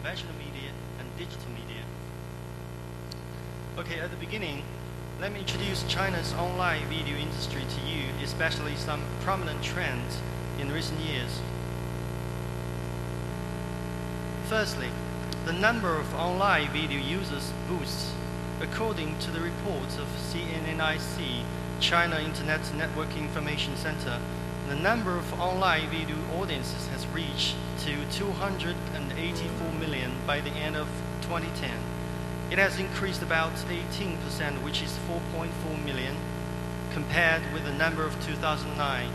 conventional media and digital media. Okay, at the beginning, let me introduce China's online video industry to you, especially some prominent trends in recent years. Firstly, the number of online video users boosts. According to the reports of CNNIC, China Internet Network Information Center, the number of online video audiences has reached to 284 million by the end of 2010. It has increased about 18%, which is 4.4 million, compared with the number of 2009.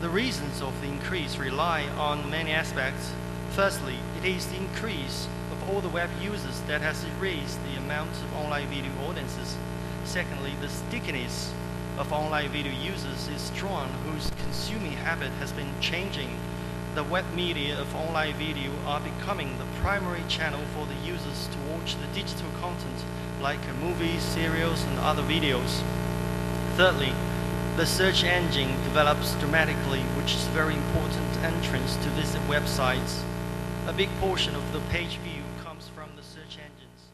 The reasons of the increase rely on many aspects. Firstly, it is the increase of all the web users that has raised the amount of online video audiences. Secondly, the stickiness of online video users is strong, whose consuming habit has been changing. The web media of online video are becoming the primary channel for the users to watch the digital content like movies, serials, and other videos. Thirdly, the search engine develops dramatically, which is a very important entrance to visit websites. A big portion of the page view comes from the search engines.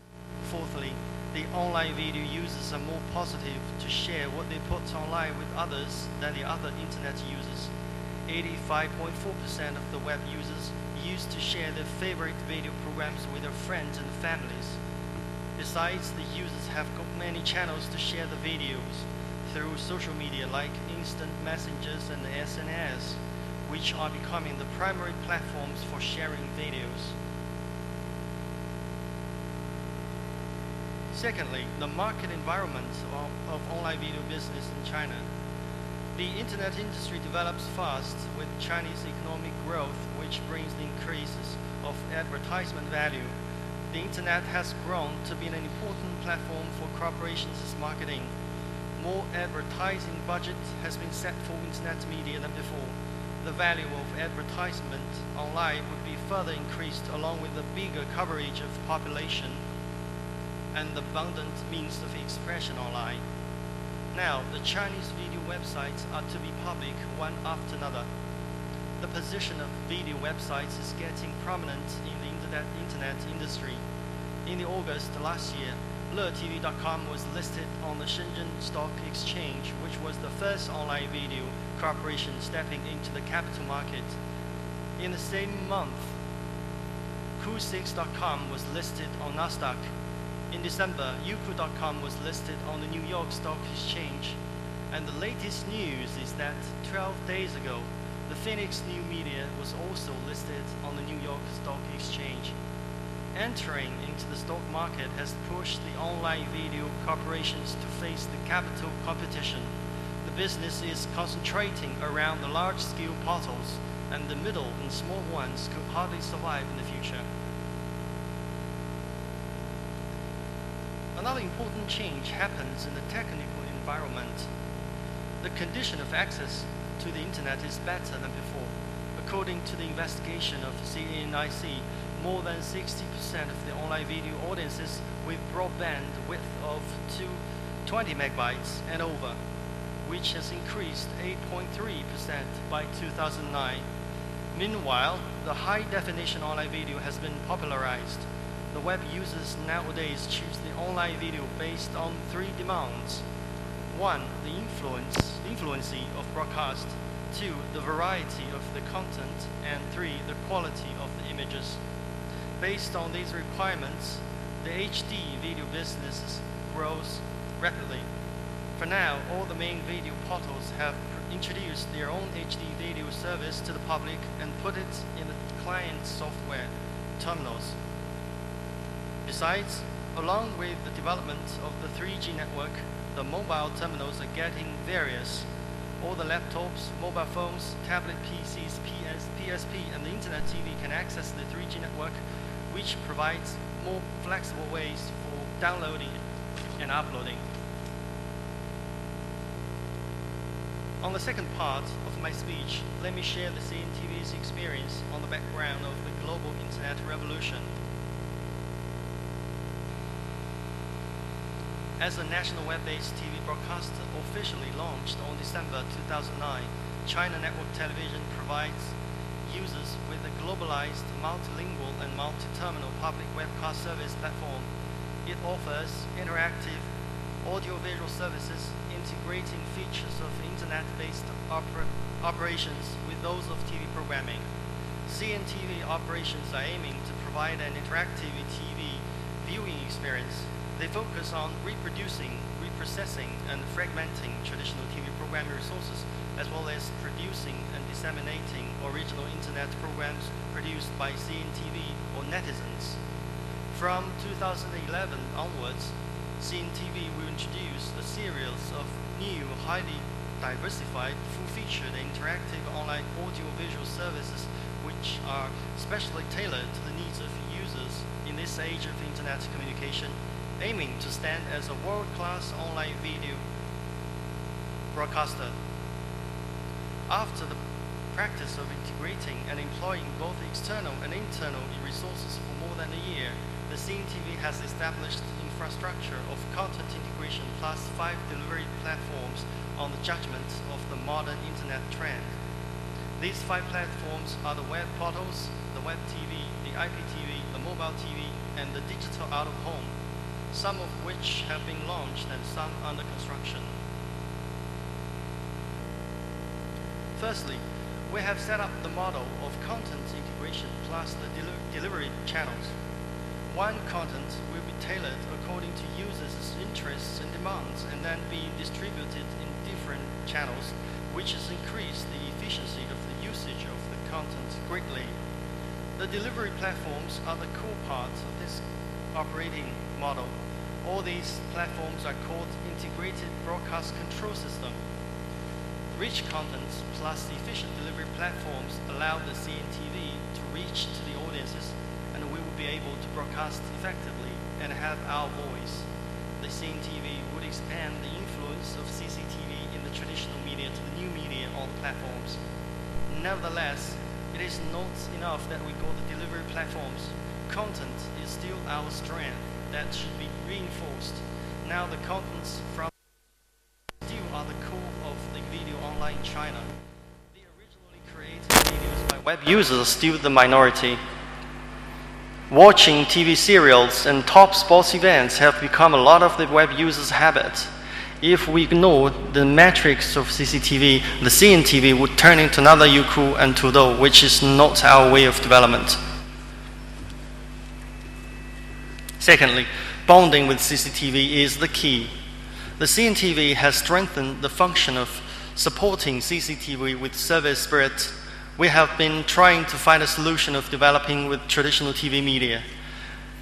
Fourthly, the online video users are more positive to share what they put online with others than the other internet users. 85.4% of the web users used to share their favorite video programs with their friends and families. Besides, the users have got many channels to share the videos through social media like instant messengers and SNS, which are becoming the primary platforms for sharing videos. Secondly, the market environment of online video business in China. The internet industry develops fast with Chinese economic growth, which brings the increases of advertisement value. The internet has grown to be an important platform for corporations' marketing. More advertising budget has been set for internet media than before. The value of advertisement online would be further increased along with the bigger coverage of population and the abundant means of expression online. Now, the Chinese video websites are to be public one after another. The position of video websites is getting prominent in the internet industry. In August last year, LeTV.com was listed on the Shenzhen Stock Exchange, which was the first online video corporation stepping into the capital market. In the same month, Cool6.com was listed on Nasdaq. In December, Youku.com was listed on the New York Stock Exchange. And the latest news is that 12 days ago, the Phoenix New Media was also listed on the New York Stock Exchange. Entering into the stock market has pushed the online video corporations to face the capital competition. The business is concentrating around the large-scale portals, and the middle and small ones could hardly survive in the future. Another important change happens in the technical environment. The condition of access to the internet is better than before. According to the investigation of CNNIC, more than 60% of the online video audiences with broadband width of 20 megabytes and over, which has increased 8.3% by 2009. Meanwhile, the high-definition online video has been popularized. The web users nowadays choose the online video based on three demands. 1. The influence of broadcast. 2. The variety of the content. And 3. The quality of the images. Based on these requirements, the HD video business grows rapidly. For now, all the main video portals have introduced their own HD video service to the public and put it in the client software terminals. Besides, along with the development of the 3G network, the mobile terminals are getting various. All the laptops, mobile phones, tablet PCs, PSP, and the internet TV can access the 3G network, which provides more flexible ways for downloading and uploading. On the second part of my speech, let me share the CNTV's experience on the background of the global internet revolution. As a national web-based TV broadcaster officially launched on December 2009, China Network Television provides users with a globalized, multilingual, and multi-terminal public webcast service platform. It offers interactive audiovisual services integrating features of internet-based operations with those of TV programming. CNTV operations are aiming to provide an interactive TV viewing experience. They focus on reproducing, reprocessing, and fragmenting traditional TV programming resources, as well as producing and disseminating original internet programs produced by CNTV or netizens. From 2011 onwards, CNTV will introduce a series of new, highly diversified, full-featured interactive online audio-visual services which are specially tailored to the needs of users in this age of internet communication, aiming to stand as a world-class online video broadcaster. After the practice of integrating and employing both external and internal resources for more than a year, the CNTV has established infrastructure of content integration plus 5 delivery platforms on the judgment of the modern internet trend. These 5 platforms are the web portals, the web TV, the IPTV, the mobile TV, and the digital out-of-home, some of which have been launched and some under construction. Firstly, we have set up the model of content integration plus the delivery channels. One content will be tailored according to users' interests and demands and then be distributed in different channels, which has increased the efficiency of the usage of the content greatly. The delivery platforms are the core part of this operating model. All these platforms are called Integrated Broadcast Control System. Rich content plus efficient delivery platforms allow the CNTV to reach to the audiences, and we will be able to broadcast effectively and have our voice. The CNTV would expand the influence of CCTV in the traditional media to the new media on the platforms. Nevertheless, it is not enough that we go to delivery platforms. Content is still our strength that should be reinforced. Now the contents from still are the core of the video online in China. The originally created videos by web users are still the minority. Watching TV serials and top sports events have become a lot of the web users' habit. If we ignore the metrics of CCTV, the CNTV would turn into another Youku and Tudou, which is not our way of development. Secondly, bonding with CCTV is the key. The CNTV has strengthened the function of supporting CCTV with service spirit. We have been trying to find a solution of developing with traditional TV media.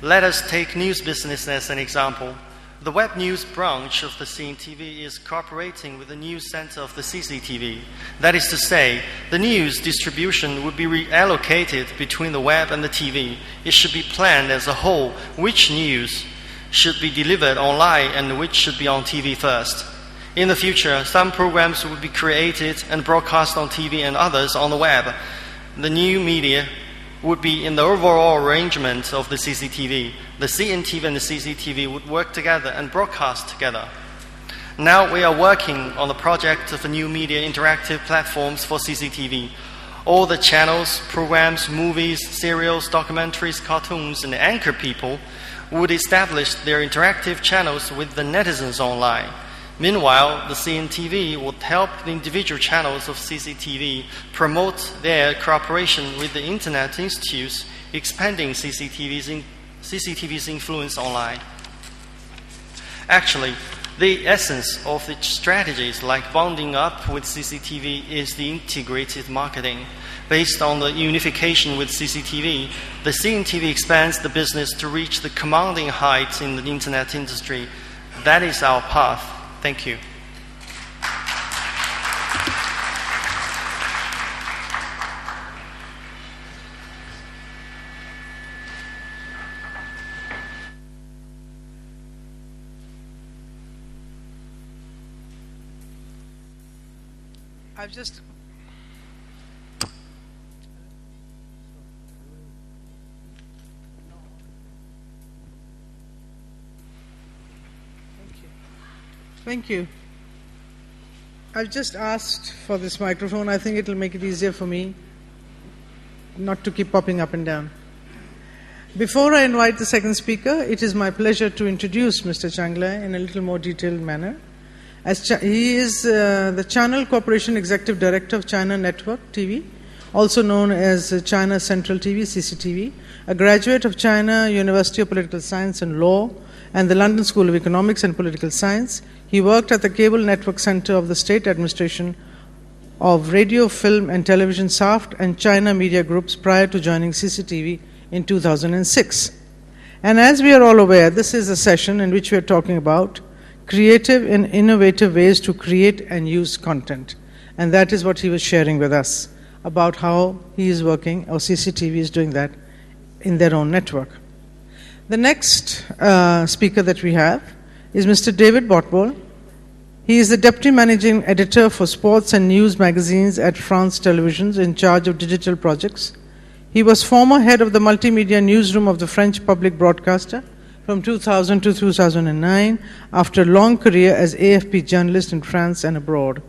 Let us take news business as an example. The web news branch of the CNTV is cooperating with the news center of the CCTV. That is to say, the news distribution would be reallocated between the web and the TV. It should be planned as a whole which news should be delivered online and which should be on TV first. In the future, some programs will be created and broadcast on TV and others on the web. The new media would be in the overall arrangement of the CCTV. The CNTV and the CCTV would work together and broadcast together. Now we are working on the project of a new media interactive platforms for CCTV. All the channels, programs, movies, serials, documentaries, cartoons, and anchor people would establish their interactive channels with the netizens online. Meanwhile, the CNTV would help the individual channels of CCTV promote their cooperation with the Internet institutes, expanding CCTV's influence online. Actually, the essence of the strategies like bonding up with CCTV is the integrated marketing. Based on the unification with CCTV, the CNTV expands the business to reach the commanding heights in the Internet industry. That is our path. Thank you. I've just Thank you. I've just asked for this microphone. I think it'll make it easier for me. not to keep popping up and down. Before I invite the second speaker, it is my pleasure to introduce Mr. Changlai in a little more detailed manner. He is the Channel Corporation Executive Director of China Network TV, also known as China Central TV, CCTV, a graduate of China University of Political Science and Law and the London School of Economics and Political Science. He worked at the Cable Network Center of the State Administration of Radio, Film and Television SAFT and China Media Groups prior to joining CCTV in 2006. And as we are all aware, this is a session in which we are talking about creative and innovative ways to create and use content. And that is what he was sharing with us about how he is working, or CCTV is doing that in their own network. The next speaker that we have is Mr. David Botbol. He is the Deputy Managing Editor for Sports and News magazines at France Televisions, in charge of digital projects. He was former head of the multimedia newsroom of the French public broadcaster from 2000 to 2009, after a long career as AFP journalist in France and abroad.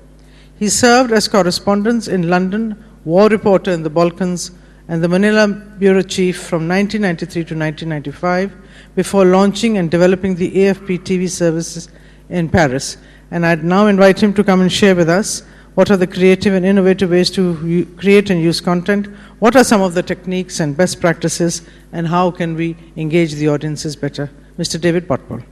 He served as correspondent in London, war reporter in the Balkans, and the Manila bureau chief from 1993 to 1995, before launching and developing the AFP TV services in Paris. And I'd now invite him to come and share with us what are the creative and innovative ways to create and use content, what are some of the techniques and best practices, and how can we engage the audiences better. Mr. David Botbol.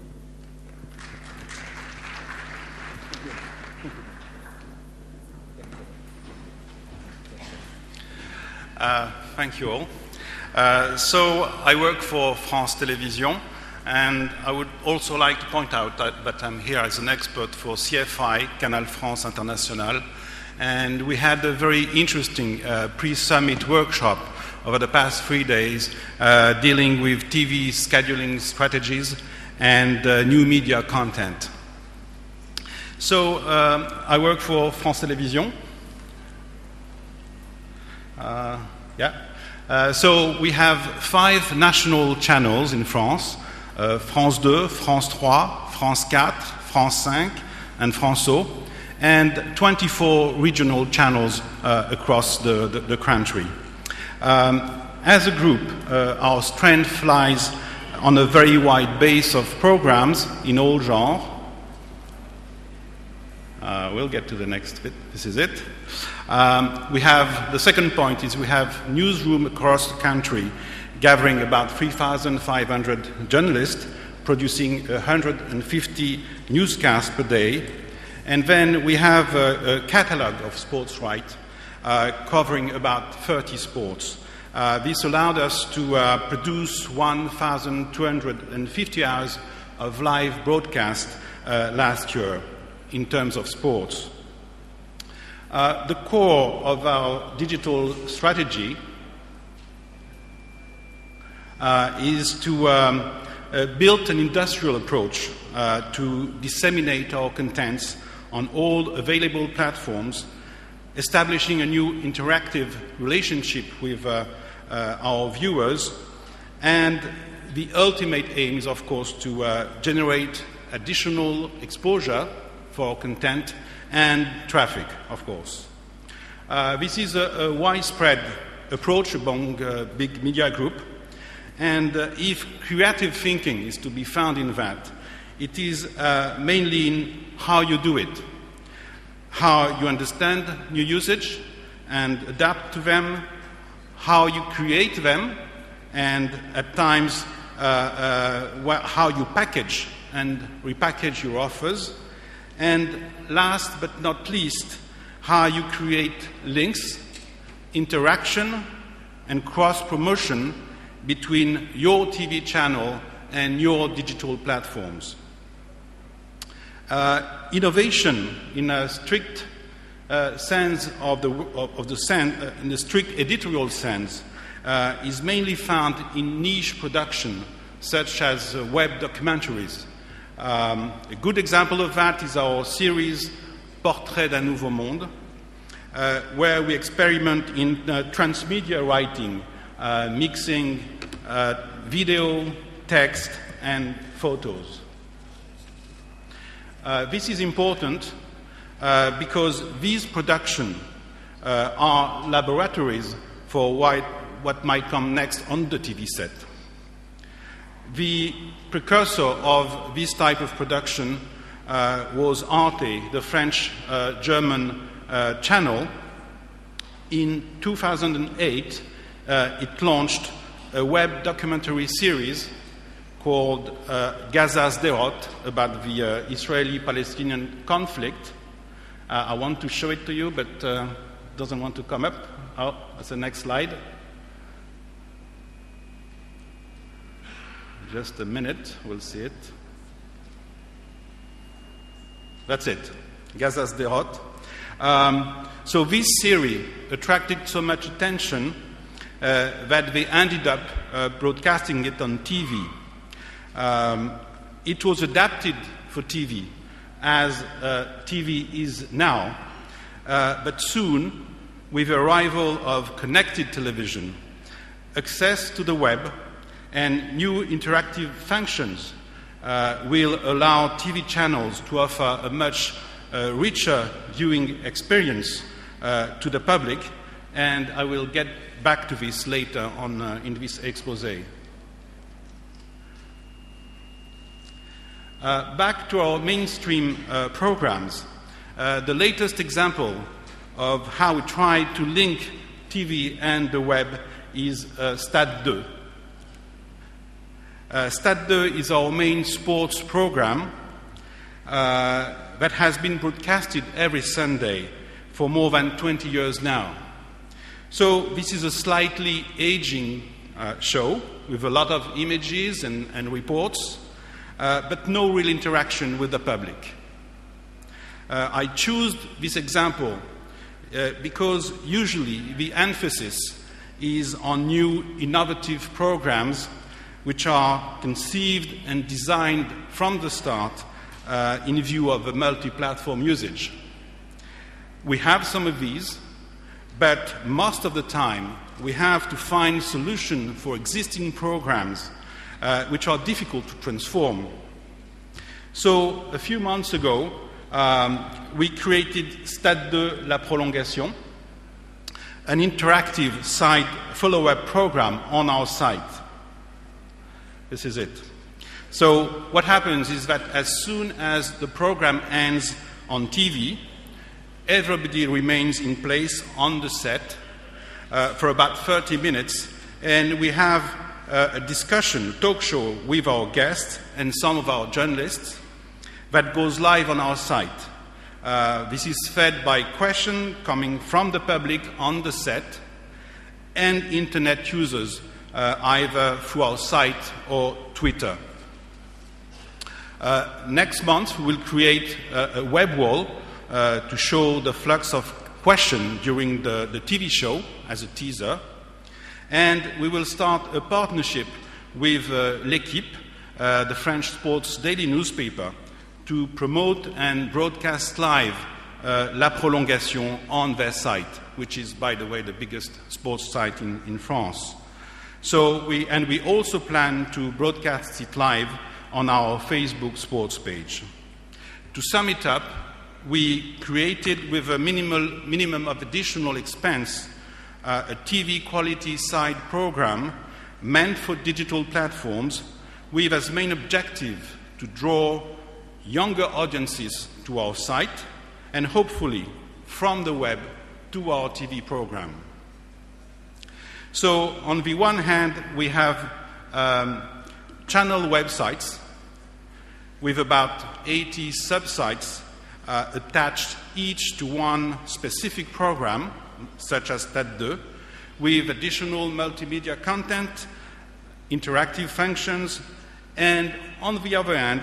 Thank you all. So I work for France Télévisions, and I would also like to point out that I'm here as an expert for CFI, Canal France International, and we had a very interesting pre-summit workshop over the past 3 days dealing with TV scheduling strategies and new media content. So I work for France Télévisions. So we have 5 national channels in France, France 2, France 3, France 4, France 5, and France O, and 24 regional channels across the country. As a group, our strength lies on a very wide base of programs in all genres. We'll get to the next bit. This is it. We have, the second point is we have newsroom across the country gathering about 3,500 journalists producing 150 newscasts per day. And then we have a catalog of sports rights covering about 30 sports. This allowed us to produce 1,250 hours of live broadcast last year in terms of sports. The core of our digital strategy is to build an industrial approach to disseminate our contents on all available platforms, establishing a new interactive relationship with our viewers, and the ultimate aim is, of course, to generate additional exposure for our content and traffic, of course. This is a widespread approach among big media group, and if creative thinking is to be found in that, it is mainly in how you do it, how you understand new usage and adapt to them, how you create them, and at times how you package and repackage your offers, and last but not least, how you create links, interaction, and cross-promotion between your TV channel and your digital platforms. Innovation, in a strict sense in the strict editorial sense, is mainly found in niche production, such as web documentaries. A good example of that is our series Portrait d'un Nouveau Monde, where we experiment in transmedia writing, mixing video, text, and photos. This is important because these productions are laboratories for what might come next on the TV set. The precursor of this type of production was Arte, the French-German channel. In 2008, it launched a web documentary series called Gaza's Derot, about the Israeli-Palestinian conflict. I want to show it to you, but it doesn't want to come up. Oh, that's the next slide. Just a minute, we'll see it. That's it, Gaza's Derot. So this series attracted so much attention that they ended up broadcasting it on TV. It was adapted for TV, as TV is now, but soon, with the arrival of connected television, access to the web, and new interactive functions will allow TV channels to offer a much richer viewing experience to the public, and I will get back to this later on in this exposé. Back to our mainstream programs. The latest example of how we try to link TV and the web is Stade 2. Stade 2 is our main sports program that has been broadcasted every Sunday for more than 20 years now. So this is a slightly aging show with a lot of images and reports, but no real interaction with the public. I choose this example because usually the emphasis is on new innovative programs which are conceived and designed from the start in view of a multi-platform usage. We have some of these, but most of the time we have to find solutions for existing programs which are difficult to transform. So a few months ago, we created Stade 2 La Prolongation, an interactive site follow-up program on our site. This is it. So what happens is that as soon as the program ends on TV, everybody remains in place on the set for about 30 minutes, and we have a discussion, talk show with our guests and some of our journalists that goes live on our site. This is fed by questions coming from the public on the set and internet users, either through our site or Twitter. Next month, we will create a web wall to show the flux of questions during the TV show as a teaser. And we will start a partnership with L'Équipe, the French sports daily newspaper, to promote and broadcast live La Prolongation on their site, which is, by the way, the biggest sports site in France. So we also plan to broadcast it live on our Facebook sports page. To sum it up, we created, with a minimum of additional expense, a TV quality site program meant for digital platforms with as main objective to draw younger audiences to our site and hopefully from the web to our TV program. So on the one hand, we have channel websites with about 80 subsites attached each to one specific program, such as Stade 2, with additional multimedia content, interactive functions, and on the other hand,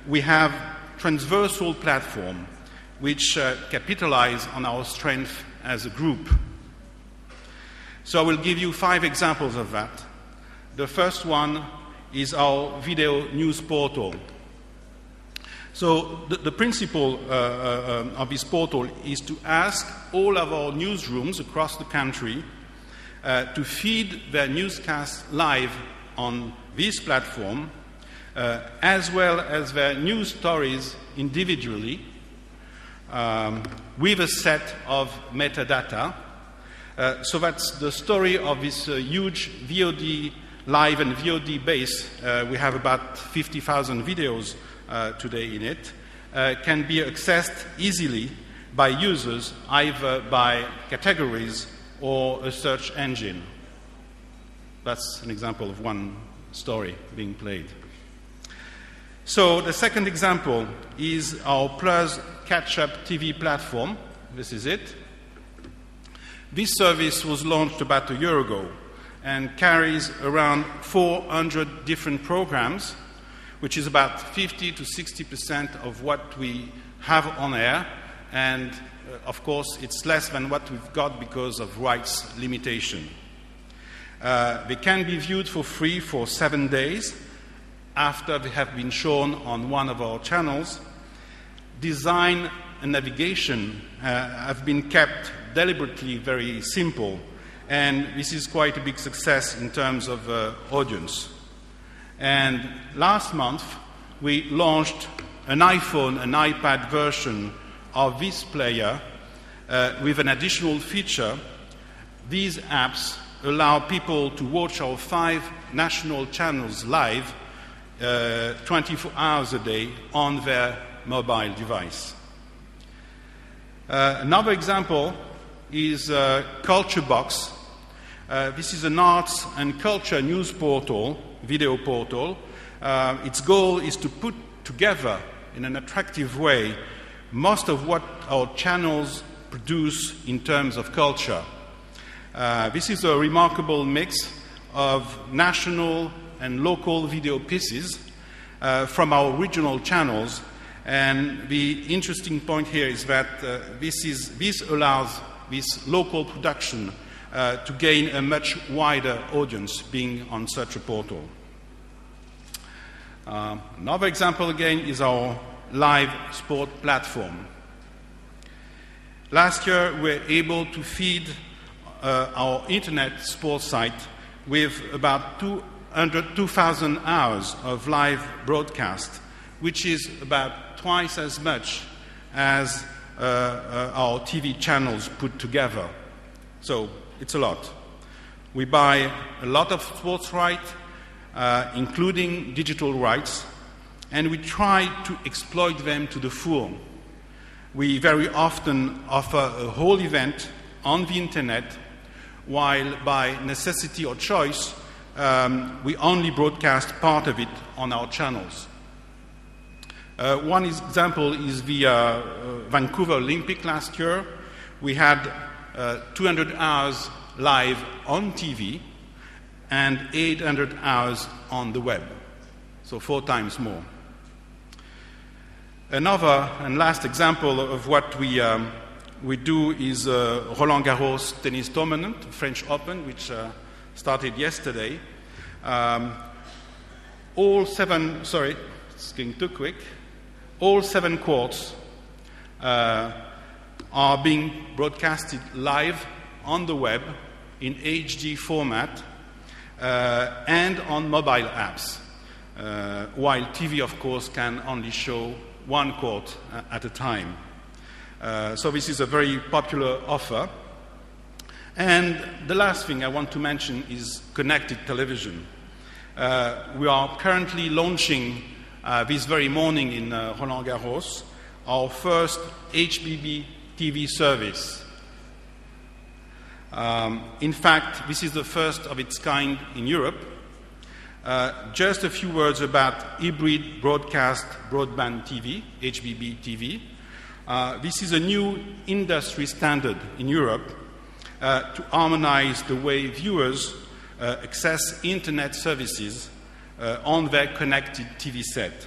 we have transversal platforms which capitalize on our strength as a group. So I will give you 5 examples of that. The first one is our video news portal. So the principle of this portal is to ask all of our newsrooms across the country to feed their newscasts live on this platform, as well as their news stories individually, with a set of metadata So that's the story of this huge VOD live and VOD base. We have about 50,000 videos today in it. Can be accessed easily by users, either by categories or a search engine. That's an example of one story being played. So the second example is our Plus Catch-up TV platform. This is it. This service was launched about a year ago and carries around 400 different programs, which is about 50 to 60% of what we have on air. And, of course, it's less than what we've got because of rights limitation. They can be viewed for free for 7 days after they have been shown on one of our channels. Design and navigation have been kept deliberately very simple, and this is quite a big success in terms of audience. And last month, we launched an iPhone and iPad version of this player with an additional feature. These apps allow people to watch our 5 national channels live 24 hours a day on their mobile device. Another example is Culture Box. This is an arts and culture news portal, video portal. Its goal is to put together in an attractive way most of what our channels produce in terms of culture. This is a remarkable mix of national and local video pieces from our regional channels. And the interesting point here is that this allows this local production to gain a much wider audience being on such a portal. Another example again is our live sport platform. Last year we were able to feed our internet sports site with about 2,000 hours of live broadcast, which is about twice as much as our TV channels put together. So it's a lot. We buy a lot of sports rights, including digital rights, and we try to exploit them to the full. We very often offer a whole event on the internet, while by necessity or choice, we only broadcast part of it on our channels. One example is the Vancouver Olympic last year. We had 200 hours live on TV and 800 hours on the web, so 4 times more. Another and last example of what we do is Roland Garros tennis tournament, French Open, which started yesterday. All 7 courts are being broadcasted live on the web in HD format and on mobile apps, while TV, of course, can only show 1 court at a time. So this is a very popular offer. And the last thing I want to mention is connected television. We are currently launching this very morning in Roland Garros our first HBB TV service. In fact, this is the first of its kind in Europe. Just a few words about hybrid broadcast broadband TV, HBB TV. This is a new industry standard in Europe to harmonize the way viewers access internet services on their connected TV set.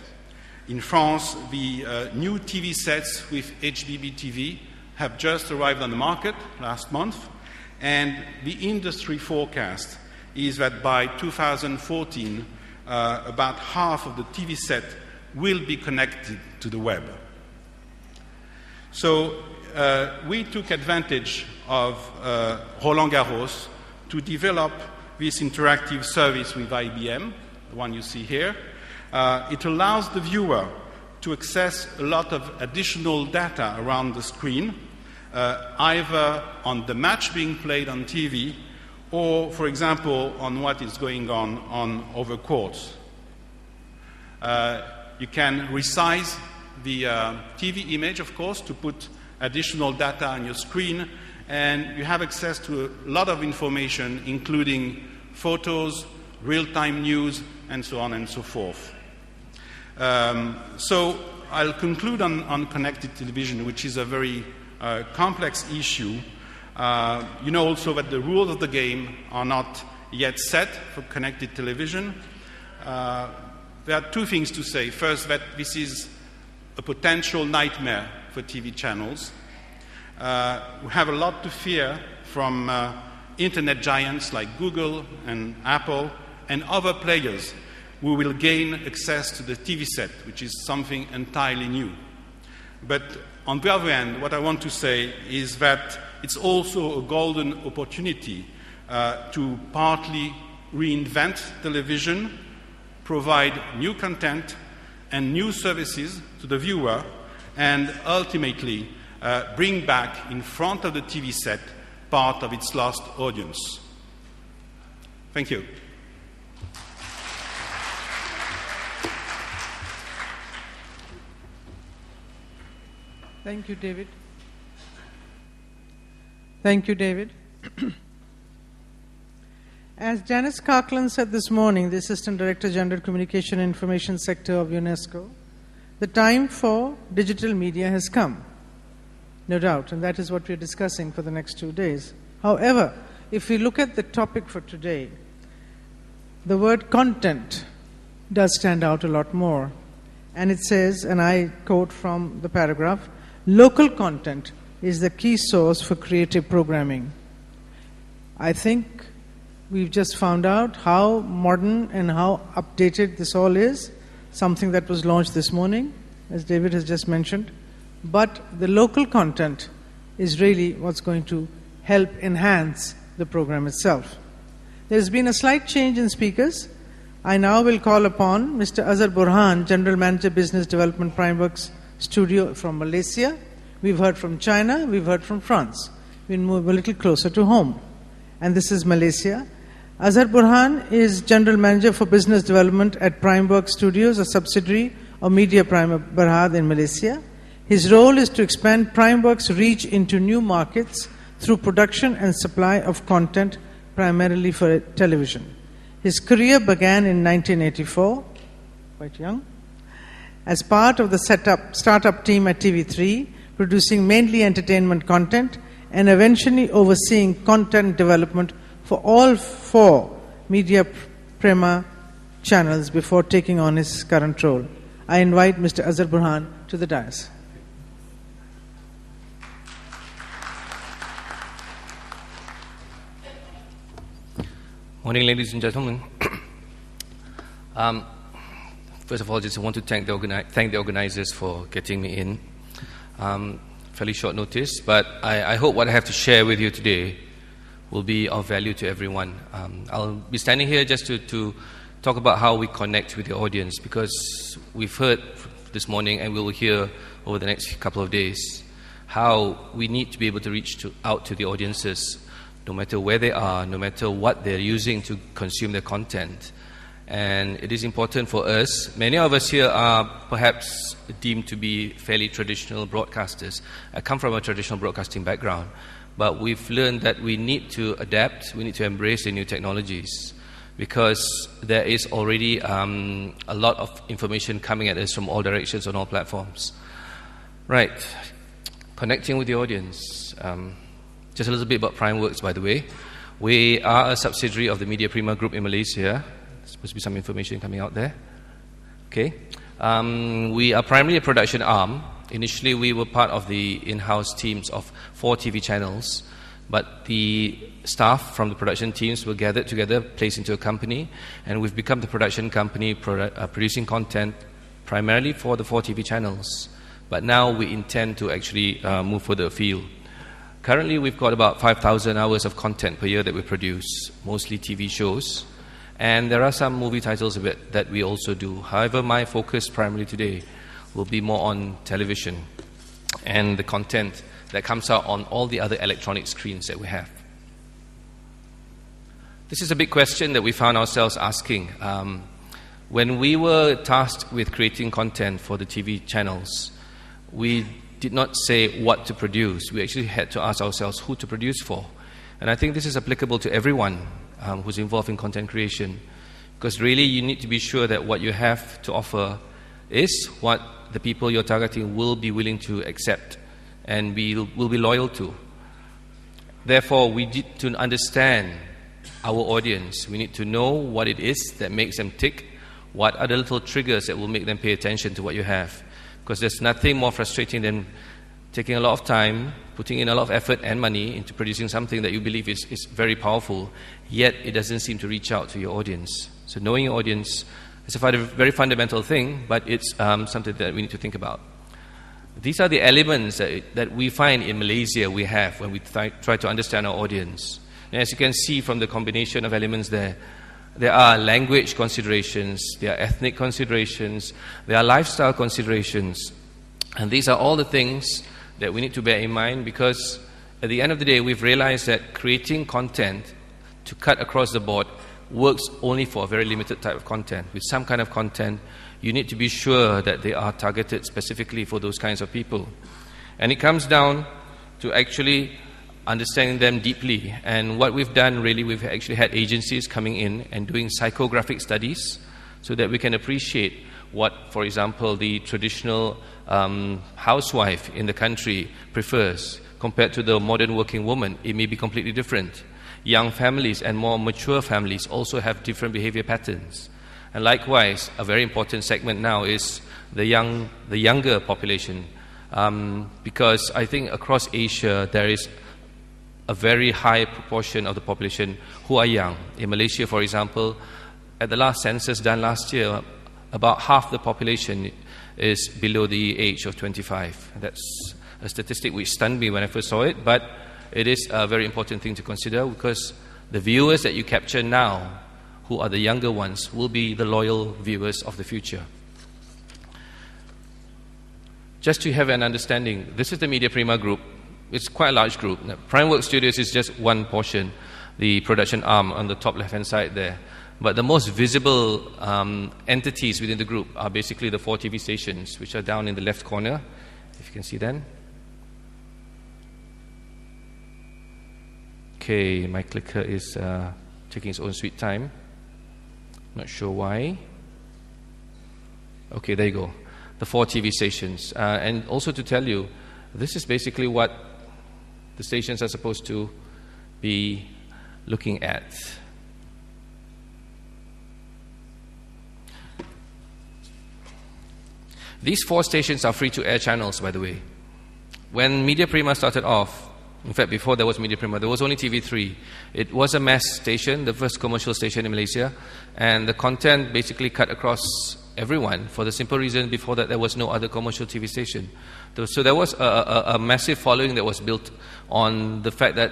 In France, the new TV sets with HBB TV have just arrived on the market last month, and the industry forecast is that by 2014, about half of the TV set will be connected to the web. So we took advantage of Roland Garros to develop this interactive service with IBM, the one you see here. It allows the viewer to access a lot of additional data around the screen, either on the match being played on TV or, for example, on what is going on over courts. You can resize the TV image, of course, to put additional data on your screen, and you have access to a lot of information, including photos, real-time news, and so on and so forth. So I'll conclude on connected television, which is a very complex issue. You know also that the rules of the game are not yet set for connected television. There are two things to say. First, that this is a potential nightmare for TV channels. We have a lot to fear from internet giants like Google and Apple and other players who will gain access to the TV set, which is something entirely new. But on the other hand, what I want to say is that it's also a golden opportunity to partly reinvent television, provide new content and new services to the viewer, and ultimately bring back in front of the TV set part of its lost audience. Thank you. Thank you, David. Thank you, David. As Janice Coughlin said this morning, the Assistant Director General Communication and Information Sector of UNESCO, the time for digital media has come, no doubt, and that is what we are discussing for the next 2 days. However, if we look at the topic for today, the word content does stand out a lot more. And it says, and I quote from the paragraph, local content is the key source for creative programming. I think we've just found out how modern and how updated this all is, something that was launched this morning, as David has just mentioned. But the local content is really what's going to help enhance the program itself. There's been a slight change in speakers. I now will call upon Mr. Azhar Burhan, General Manager, Business Development, Primeworks Studio from Malaysia. We've heard from China, we've heard from France. We'll move a little closer to home. And this is Malaysia. Azhar Burhan is General Manager for Business Development at Primeworks Studios, a subsidiary of Media Prime Berhad in Malaysia. His role is to expand Primeworks' reach into new markets through production and supply of content, primarily for television. His career began in 1984, quite young, as part of the startup team at TV3, producing mainly entertainment content and eventually overseeing content development for all 4 Media Prima channels before taking on his current role. I invite Mr. Azhar Burhan to the dais. Morning, ladies and gentlemen. First of all, just want to thank the organizers for getting me in. Fairly short notice, but I hope what I have to share with you today will be of value to everyone. I'll be standing here just to talk about how we connect with the audience, because we've heard this morning and we will hear over the next couple of days how we need to be able to reach out to the audiences, no matter where they are, no matter what they're using to consume their content. And it is important for us. Many of us here are perhaps deemed to be fairly traditional broadcasters. I come from a traditional broadcasting background, but we've learned that we need to adapt, we need to embrace the new technologies, because there is already a lot of information coming at us from all directions on all platforms. Right, connecting with the audience. Just a little bit about Primeworks, by the way. We are a subsidiary of the Media Prima Group in Malaysia. There's supposed to be some information coming out there. Okay. We are primarily a production arm. Initially, we were part of the in-house teams of 4 TV channels, but the staff from the production teams were gathered together, placed into a company, and we've become the production company producing content primarily for the 4 TV channels. But now we intend to actually move further afield. Currently, we've got about 5,000 hours of content per year that we produce, mostly TV shows, and there are some movie titles that we also do. However, my focus primarily today will be more on television and the content that comes out on all the other electronic screens that we have. This is a big question that we found ourselves asking. When we were tasked with creating content for the TV channels, we did not say what to produce. We actually had to ask ourselves who to produce for. And I think this is applicable to everyone who's involved in content creation, because really you need to be sure that what you have to offer is what the people you're targeting will be willing to accept and will be loyal to. Therefore, we need to understand our audience. We need to know what it is that makes them tick, what are the little triggers that will make them pay attention to what you have. Because there's nothing more frustrating than taking a lot of time, putting in a lot of effort and money into producing something that you believe is very powerful, yet it doesn't seem to reach out to your audience. So knowing your audience is a very fundamental thing, but it's something that we need to think about. These are the elements that we find in Malaysia we have when we try to understand our audience. And as you can see from the combination of elements there are language considerations, there are ethnic considerations, there are lifestyle considerations. And these are all the things that we need to bear in mind, because at the end of the day, we've realized that creating content to cut across the board works only for a very limited type of content. With some kind of content, you need to be sure that they are targeted specifically for those kinds of people. And it comes down to actually understanding them deeply. And what we've done really, we've actually had agencies coming in and doing psychographic studies so that we can appreciate what, for example, the traditional housewife in the country prefers compared to the modern working woman. It may be completely different. Young families and more mature families also have different behavior patterns. And likewise, a very important segment now is the younger population, because I think across Asia there is a very high proportion of the population who are young. In Malaysia, for example, at the last census done last year, about half the population is below the age of 25. That's a statistic which stunned me when I first saw it, but it is a very important thing to consider, because the viewers that you capture now, who are the younger ones, will be the loyal viewers of the future. Just to have an understanding, this is the Media Prima group. It's quite a large group. Now, Primeworks Studios is just one portion, the production arm on the top left-hand side there. But the most visible entities within the group are basically the 4 TV stations, which are down in the left corner, if you can see them. Okay, my clicker is taking its own sweet time. Not sure why. Okay, there you go. The 4 TV stations. And also to tell you, this is basically what the stations are supposed to be looking at. These 4 stations are free-to-air channels, by the way. When Media Prima started off, in fact, before there was Media Prima, there was only TV3. It was a mass station, the first commercial station in Malaysia, and the content basically cut across everyone for the simple reason before that there was no other commercial TV station. So there was a massive following that was built on the fact that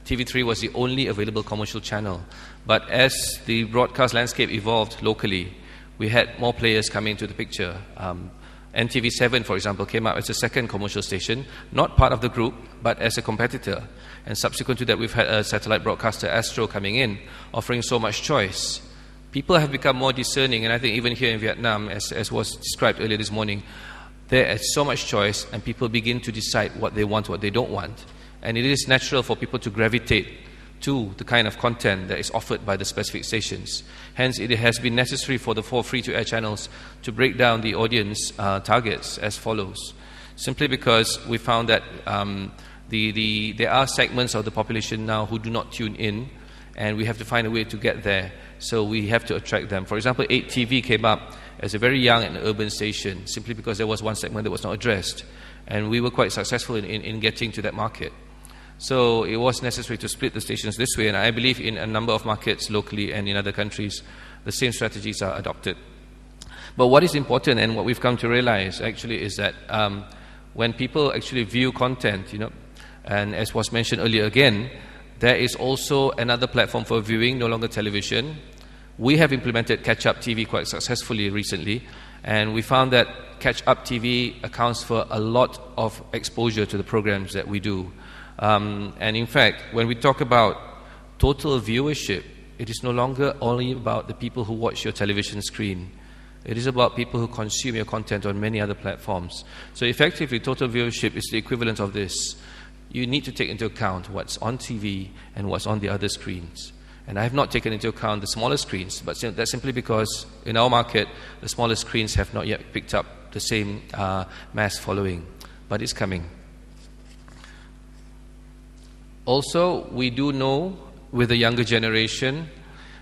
TV3 was the only available commercial channel. But as the broadcast landscape evolved locally, we had more players coming into the picture. NTV7, for example, came up as a second commercial station, not part of the group, but as a competitor. And subsequent to that, we've had a satellite broadcaster, Astro, coming in, offering so much choice. People have become more discerning, and I think even here in Vietnam, as was described earlier this morning, there is so much choice, and people begin to decide what they want, what they don't want. And it is natural for people to gravitate to the kind of content that is offered by the specific stations. Hence, it has been necessary for the 4 free-to-air channels to break down the audience targets as follows. Simply because we found that there are segments of the population now who do not tune in, and we have to find a way to get there. So we have to attract them. For example, 8TV came up as a very young and urban station, simply because there was one segment that was not addressed. And we were quite successful in getting to that market. So it was necessary to split the stations this way, and I believe in a number of markets locally and in other countries, the same strategies are adopted. But what is important, and what we've come to realize actually, is that when people actually view content, and as was mentioned earlier again, there is also another platform for viewing, no longer television. We have implemented catch-up TV quite successfully recently, And we found that catch-up TV accounts for a lot of exposure to the programs that we do. And in fact, when we talk about total viewership, it is no longer only about the people who watch your television screen. It is about people who consume your content on many other platforms. So effectively, total viewership is the equivalent of this. You need to take into account what's on TV and what's on the other screens. And I have not taken into account the smaller screens, but that's simply because in our market, the smaller screens have not yet picked up the same mass following, but it's coming. Also, we do know with the younger generation,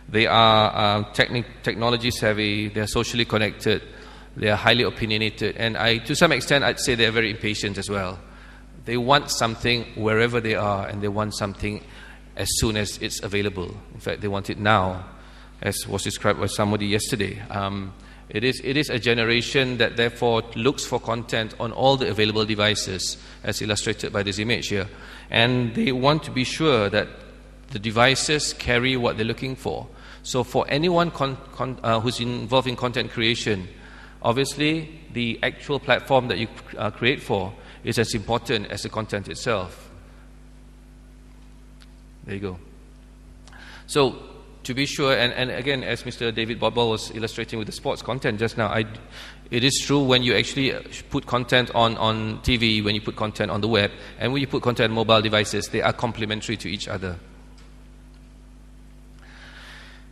they are technology savvy, they are socially connected, they are highly opinionated, and to some extent I'd say they are very impatient as well. They want something wherever they are, and they want something as soon as it's available. In fact, they want it now, as was described by somebody yesterday. It is a generation that therefore looks for content on all the available devices, as illustrated by this image here. And they want to be sure that the devices carry what they're looking for. So for anyone who's involved in content creation, obviously the actual platform that you create for is as important as the content itself. There you go. So to be sure, and again, as Mr. David Bodwell was illustrating with the sports content just now, it is true when you actually put content on TV, when you put content on the web, and when you put content on mobile devices, they are complementary to each other.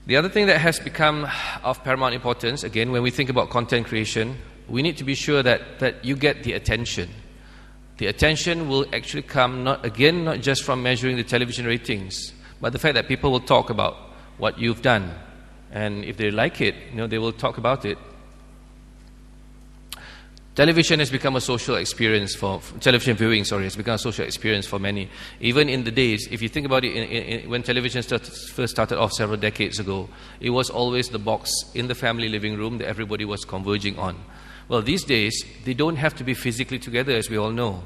The other thing that has become of paramount importance, again, when we think about content creation, we need to be sure that you get the attention. The attention will actually come not just from measuring the television ratings, but the fact that people will talk about what you've done. And if they like it, they will talk about it. Television has become a social experience television viewing, has become a social experience for many. Even in the days, if you think about it, when television first started off several decades ago, it was always the box in the family living room that everybody was converging on. Well, these days, they don't have to be physically together, as we all know.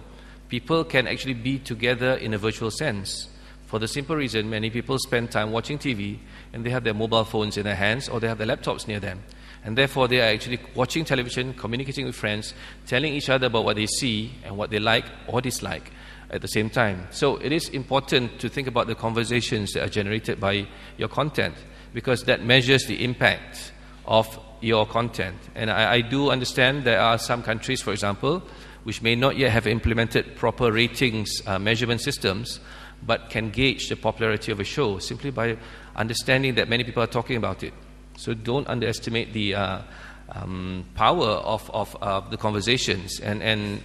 People can actually be together in a virtual sense. For the simple reason, many people spend time watching TV, and they have their mobile phones in their hands, or they have their laptops near them. And therefore, they are actually watching television, communicating with friends, telling each other about what they see and what they like or dislike at the same time. So it is important to think about the conversations that are generated by your content, because that measures the impact of your content. And I do understand there are some countries, for example, which may not yet have implemented proper ratings measurement systems, but can gauge the popularity of a show simply by understanding that many people are talking about it. So don't underestimate the power of the conversations. And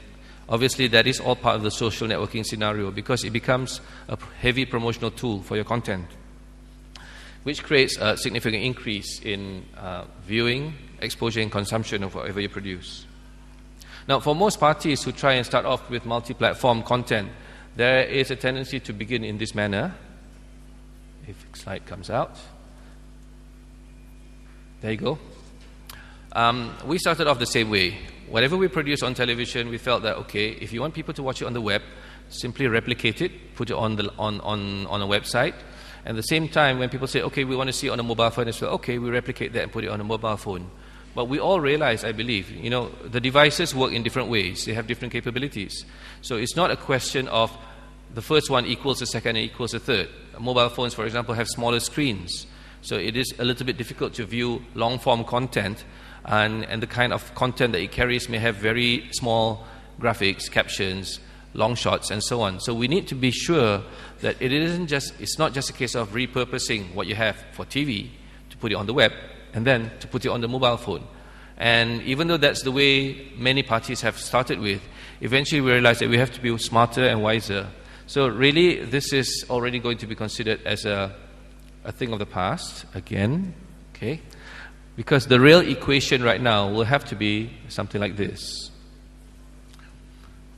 obviously that is all part of the social networking scenario, because it becomes a heavy promotional tool for your content, which creates a significant increase in viewing, exposure, and consumption of whatever you produce. Now, for most parties who try and start off with multi-platform content, there is a tendency to begin in this manner. If the slide comes out. There you go. We started off the same way. Whatever we produce on television, we felt that, okay, if you want people to watch it on the web, simply replicate it, put it on a website. At the same time, when people say, okay, we want to see it on a mobile phone as well, okay, we replicate that and put it on a mobile phone. But we all realize, I believe, the devices work in different ways. They have different capabilities. So it's not a question of the first one equals the second and equals the third. Mobile phones, for example, have smaller screens. So it is a little bit difficult to view long-form content, and the kind of content that it carries may have very small graphics, captions, long shots, and so on. So we need to be sure that it's not just a case of repurposing what you have for TV to put it on the web and then to put it on the mobile phone. And even though that's the way many parties have started with, eventually we realize that we have to be smarter and wiser. So really, this is already going to be considered as a thing of the past, again, okay? Because the real equation right now will have to be something like this.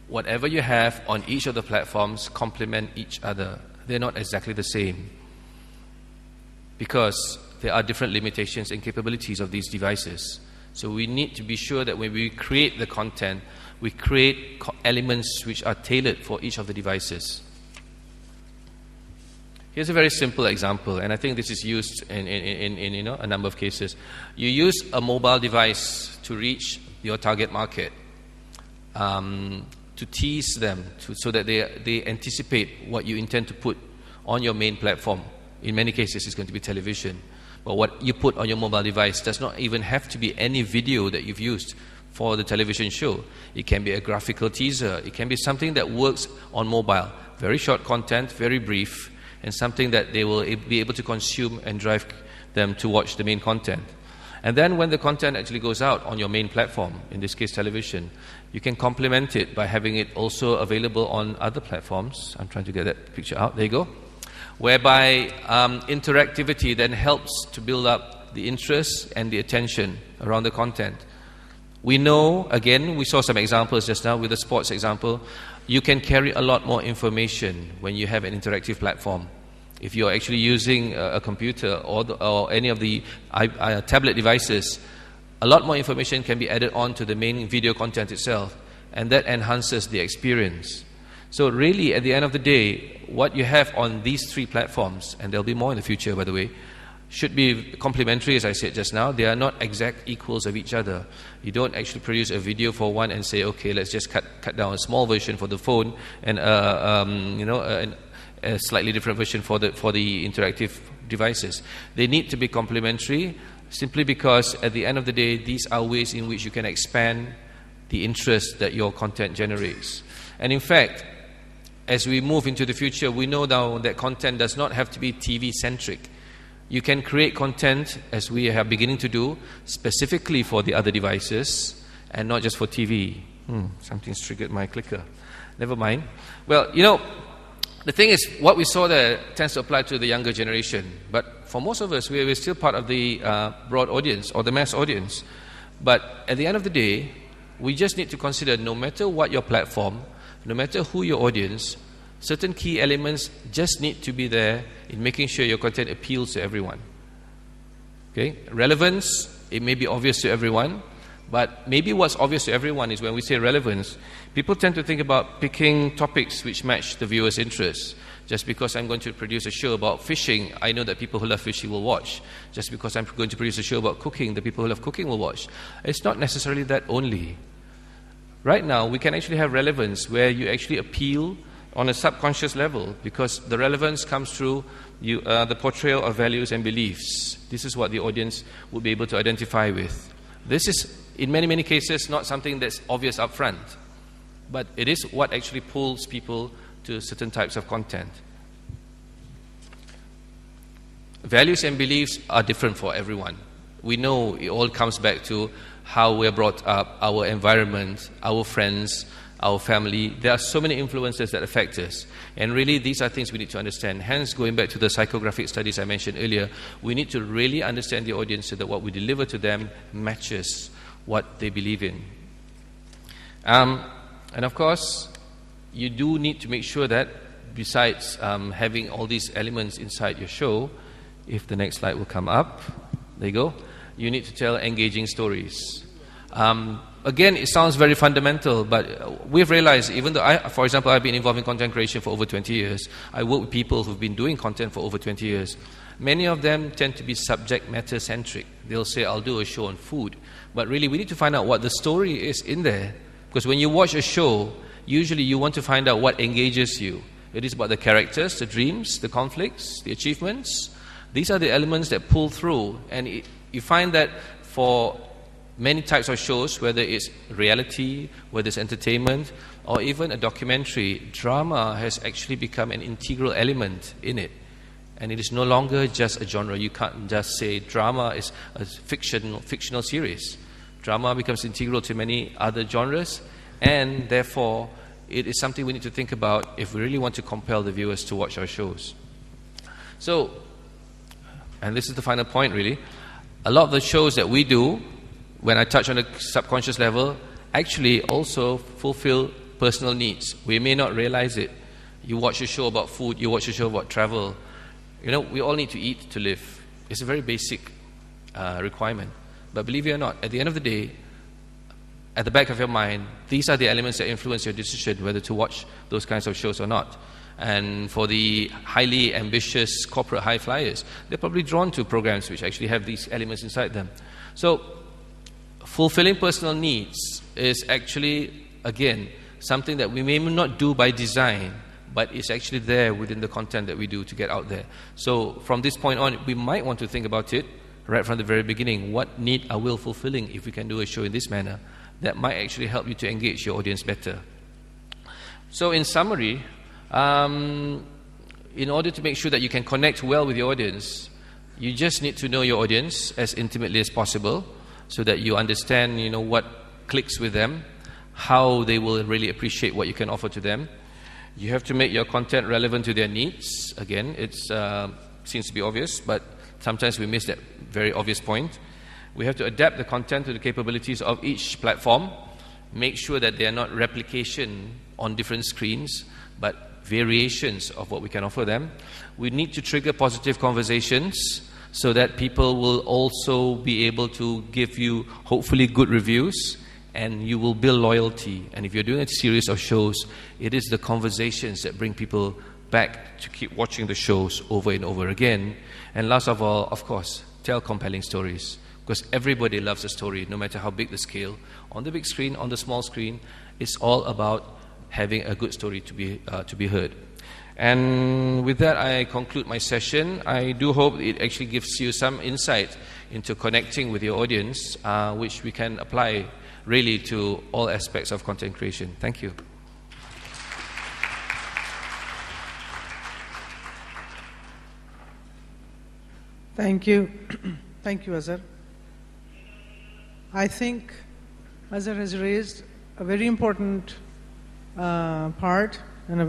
Whatever you have on each of the platforms complement each other. They're not exactly the same, because there are different limitations and capabilities of these devices. So we need to be sure that when we create the content, we create elements which are tailored for each of the devices. Here's a very simple example, and I think this is used in a number of cases. You use a mobile device to reach your target market, to tease them so that they anticipate what you intend to put on your main platform. In many cases, it's going to be television. But what you put on your mobile device does not even have to be any video that you've used for the television show. It can be a graphical teaser. It can be something that works on mobile. Very short content, very brief, and something that they will be able to consume and drive them to watch the main content. And then when the content actually goes out on your main platform, in this case television, you can complement it by having it also available on other platforms. I'm trying to get that picture out. There you go. Whereby interactivity then helps to build up the interest and the attention around the content. We know, again, we saw some examples just now with the sports example, you can carry a lot more information when you have an interactive platform. If you're actually using a computer or any of the tablet devices, a lot more information can be added on to the main video content itself, and that enhances the experience. So really, at the end of the day, what you have on these three platforms, and there'll be more in the future, by the way, should be complementary, as I said just now. They are not exact equals of each other. You don't actually produce a video for one and say, okay, let's just cut down a small version for the phone and a slightly different version for the interactive devices. They need to be complementary, simply because at the end of the day, these are ways in which you can expand the interest that your content generates. And in fact, as we move into the future, we know now that content does not have to be TV-centric. You can create content, as we are beginning to do, specifically for the other devices and not just for TV. Something's triggered my clicker. Never mind. Well, the thing is, what we saw there tends to apply to the younger generation. But for most of us, we're still part of the broad audience or the mass audience. But at the end of the day, we just need to consider, no matter what your platform, no matter who your audience, certain key elements just need to be there in making sure your content appeals to everyone. Okay? Relevance, it may be obvious to everyone, but maybe what's obvious to everyone is when we say relevance, people tend to think about picking topics which match the viewer's interests. Just because I'm going to produce a show about fishing, I know that people who love fishing will watch. Just because I'm going to produce a show about cooking, the people who love cooking will watch. It's not necessarily that only. Right now, we can actually have relevance where you actually appeal on a subconscious level, because the relevance comes through the portrayal of values and beliefs. This is what the audience will be able to identify with. This is, in many, many cases, not something that's obvious up front, but it is what actually pulls people to certain types of content. Values and beliefs are different for everyone. We know it all comes back to how we're brought up, our environment, our friends, our family. There are so many influences that affect us. And really, these are things we need to understand. Hence, going back to the psychographic studies I mentioned earlier, we need to really understand the audience so that what we deliver to them matches what they believe in. And of course, you do need to make sure that besides having all these elements inside your show, if the next slide will come up, there you go, you need to tell engaging stories. Again, it sounds very fundamental, but we've realized, even though for example, I've been involved in content creation for over 20 years, I work with people who've been doing content for over 20 years. Many of them tend to be subject matter centric. They'll say, I'll do a show on food. But really, we need to find out what the story is in there. Because when you watch a show, usually you want to find out what engages you. It is about the characters, the dreams, the conflicts, the achievements. These are the elements that pull through. And you find that for many types of shows, whether it's reality, whether it's entertainment, or even a documentary, drama has actually become an integral element in it. And it is no longer just a genre. You can't just say drama is a fictional series. Drama becomes integral to many other genres, and therefore it is something we need to think about if we really want to compel the viewers to watch our shows. So, and this is the final point really, a lot of the shows that we do, when I touch on the subconscious level, actually also fulfill personal needs. We may not realize it. You watch a show about food, you watch a show about travel. We all need to eat to live. It's a very basic requirement. But believe it or not, at the end of the day, at the back of your mind, these are the elements that influence your decision whether to watch those kinds of shows or not. And for the highly ambitious corporate high flyers, they're probably drawn to programs which actually have these elements inside them. So, fulfilling personal needs is actually, again, something that we may not do by design, but it's actually there within the content that we do to get out there. So from this point on, we might want to think about it right from the very beginning. What need are we fulfilling if we can do a show in this manner? That might actually help you to engage your audience better. So in summary, in order to make sure that you can connect well with your audience, you just need to know your audience as intimately as possible so that you understand, what clicks with them, how they will really appreciate what you can offer to them. You have to make your content relevant to their needs. Again, it seems to be obvious, but sometimes we miss that very obvious point. We have to adapt the content to the capabilities of each platform. Make sure that they are not replication on different screens, but variations of what we can offer them. We need to trigger positive conversations so that people will also be able to give you, hopefully, good reviews, and you will build loyalty. And if you're doing a series of shows, it is the conversations that bring people back to keep watching the shows over and over again. And last of all, of course, tell compelling stories, because everybody loves a story, no matter how big the scale. On the big screen, on the small screen, it's all about having a good story to be heard. And with that, I conclude my session. I do hope it actually gives you some insight into connecting with your audience, which we can apply really to all aspects of content creation. Thank you. Thank you. Thank you, Azhar. I think Azhar has raised a very important part and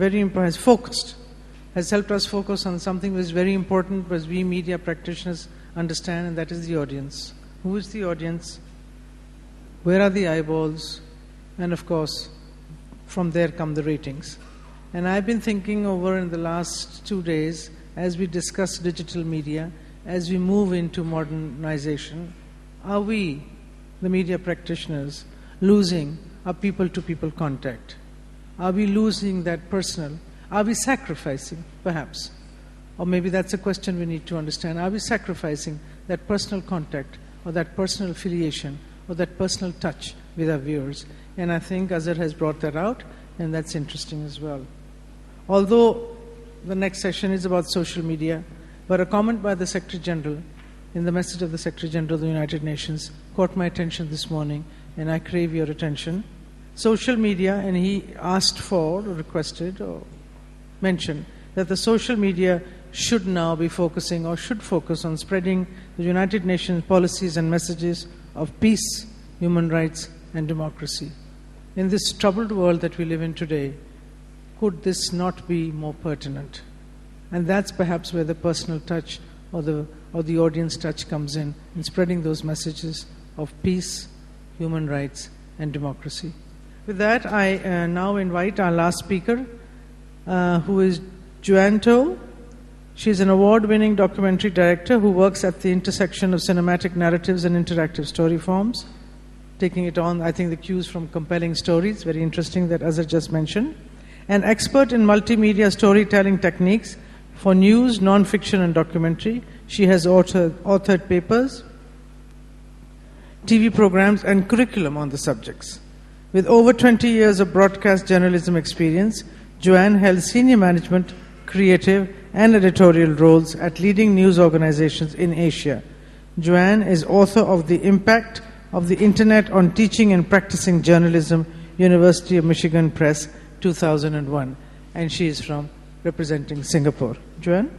has helped us focus on something which is very important, as we media practitioners understand, and that is the audience. Who is the audience? Where are the eyeballs? And of course, from there come the ratings. And I've been thinking over in the last 2 days, as we discuss digital media, as we move into modernization, are we, the media practitioners, losing our people-to-people contact? Are we losing that personal? Are we sacrificing, perhaps? Or maybe that's a question we need to understand. Are we sacrificing that personal contact or that personal affiliation or that personal touch with our viewers? And I think Azhar has brought that out, and that's interesting as well. Although the next session is about social media, but a comment by the Secretary General in the message of the Secretary General of the United Nations caught my attention this morning, and I crave your attention. Social media, and he asked for, or requested, or mentioned that the social media should now be focusing, or should focus on spreading the United Nations policies and messages of peace, human rights, and democracy. In this troubled world that we live in today, could this not be more pertinent? And that's perhaps where the personal touch or the audience touch comes in spreading those messages of peace, human rights, and democracy. With that, I now invite our last speaker, who is Joanne To. She's an award-winning documentary director who works at the intersection of cinematic narratives and interactive story forms, taking it on, I think, the cues from compelling stories, very interesting that Azhar just mentioned. An expert in multimedia storytelling techniques for news, non-fiction, and documentary. She has authored papers, TV programs, and curriculum on the subjects. With over 20 years of broadcast journalism experience, Joanne held senior management, creative, and editorial roles at leading news organizations in Asia. Joanne is author of The Impact of the Internet on Teaching and Practicing Journalism, University of Michigan Press, 2001. And she is representing Singapore. Joanne?